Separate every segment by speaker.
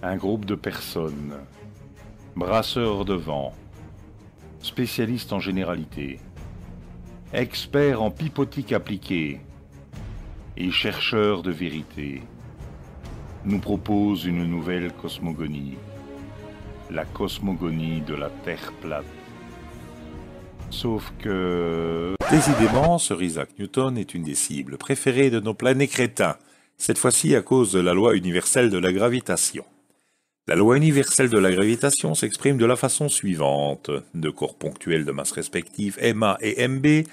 Speaker 1: Un groupe de personnes, brasseurs de vent, spécialistes en généralité, experts en pipotique appliquée et chercheurs de vérité, nous proposent une nouvelle cosmogonie, la cosmogonie de la Terre plate. Sauf que...
Speaker 2: Décidément, Sir Isaac Newton est une des cibles préférées de nos planets crétins, cette fois-ci à cause de la loi universelle de la gravitation. La loi universelle de la gravitation s'exprime de la façon suivante. Deux corps ponctuels de masse respective MA et MB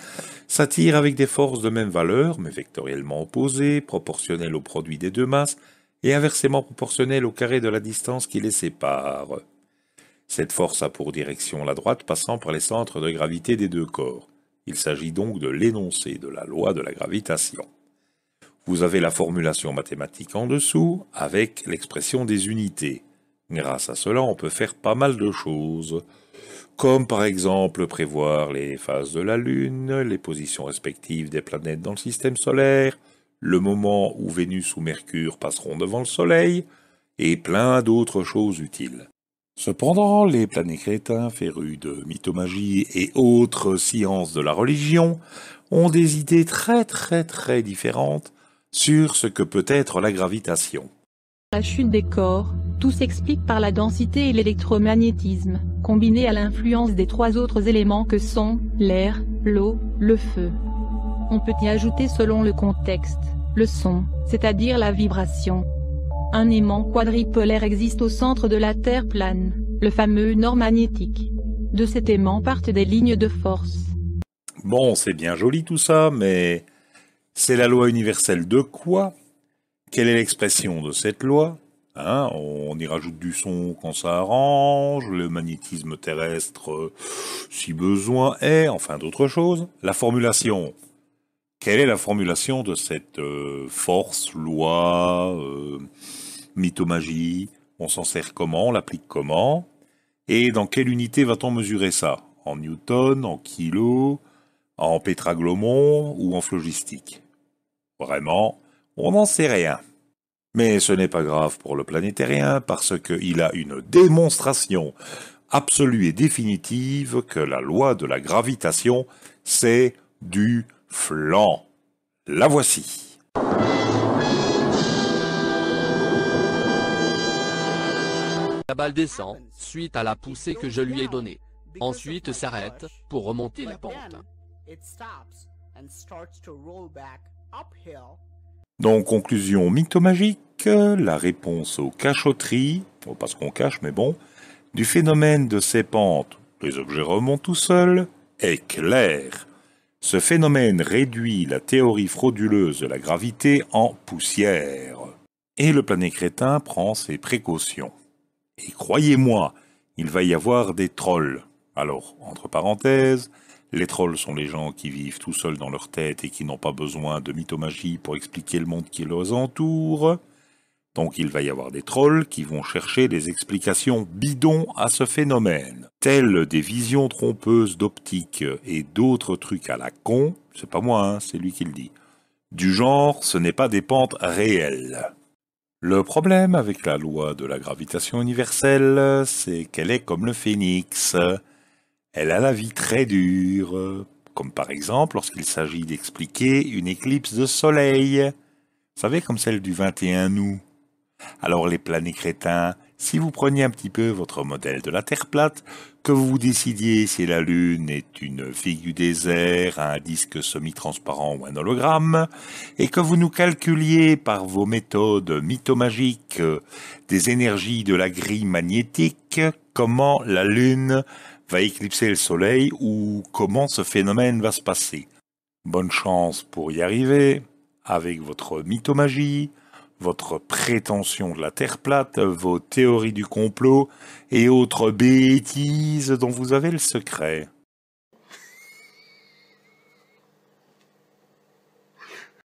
Speaker 2: s'attirent avec des forces de même valeur, mais vectoriellement opposées, proportionnelles au produit des deux masses, et inversement proportionnelles au carré de la distance qui les sépare. Cette force a pour direction la droite passant par les centres de gravité des deux corps. Il s'agit donc de l'énoncé de la loi de la gravitation. Vous avez la formulation mathématique en dessous, avec l'expression des unités. Grâce à cela, on peut faire pas mal de choses, comme par exemple prévoir les phases de la Lune, les positions respectives des planètes dans le système solaire, le moment où Vénus ou Mercure passeront devant le Soleil, et plein d'autres choses utiles. Cependant, les planets crétins, férus de mythomagie et autres sciences de la religion, ont des idées très différentes sur ce que peut être la gravitation.
Speaker 3: La chute des corps, tout s'explique par la densité et l'électromagnétisme, combinés à l'influence des trois autres éléments que sont l'air, l'eau, le feu. On peut y ajouter selon le contexte, le son, c'est-à-dire la vibration. Un aimant quadripolaire existe au centre de la Terre plane, le fameux nord magnétique. De cet aimant partent des lignes de force.
Speaker 2: Bon, c'est bien joli tout ça, mais c'est la loi universelle de quoi? Quelle est l'expression de cette loi? On y rajoute du son quand ça arrange, le magnétisme terrestre si besoin est, enfin d'autres choses. La formulation. Quelle est la formulation de cette force, loi, mythomagie? On s'en sert comment? On l'applique comment? Et dans quelle unité va-t-on mesurer ça? En newton, en kilo, en pétraglomon ou en phlogistique? Vraiment, on n'en sait rien. Mais ce n'est pas grave pour le planétérien parce qu'il a une démonstration absolue et définitive que la loi de la gravitation, c'est du flan. La voici.
Speaker 4: La balle descend, suite à la poussée que je lui ai donnée. Ensuite s'arrête, pour remonter la pente.
Speaker 2: Donc, conclusion mythomagique, la réponse aux cachotteries, pas ce qu'on cache, mais bon, du phénomène de ces pentes, les objets remontent tout seuls, est claire. Ce phénomène réduit la théorie frauduleuse de la gravité en poussière. Et le planet crétin prend ses précautions. Et croyez-moi, il va y avoir des trolls. Alors, entre parenthèses, les trolls sont les gens qui vivent tout seuls dans leur tête et qui n'ont pas besoin de mythomagie pour expliquer le monde qui les entoure. Donc il va y avoir des trolls qui vont chercher des explications bidons à ce phénomène, telles des visions trompeuses d'optique et d'autres trucs à la con, c'est pas moi, c'est lui qui le dit. Du genre, ce n'est pas des pentes réelles. Le problème avec la loi de la gravitation universelle, c'est qu'elle est comme le phénix. Elle a la vie très dure, comme par exemple lorsqu'il s'agit d'expliquer une éclipse de soleil. Vous savez, comme celle du 21 août. Alors les planets crétins, si vous preniez un petit peu votre modèle de la Terre plate, que vous décidiez si la Lune est une figue du désert, un disque semi-transparent ou un hologramme, et que vous nous calculiez par vos méthodes mythomagiques des énergies de la grille magnétique, comment la Lune va éclipser le Soleil ou comment ce phénomène va se passer. Bonne chance pour y arriver, avec votre mythomagie, votre prétention de la Terre plate, vos théories du complot et autres bêtises dont vous avez le secret.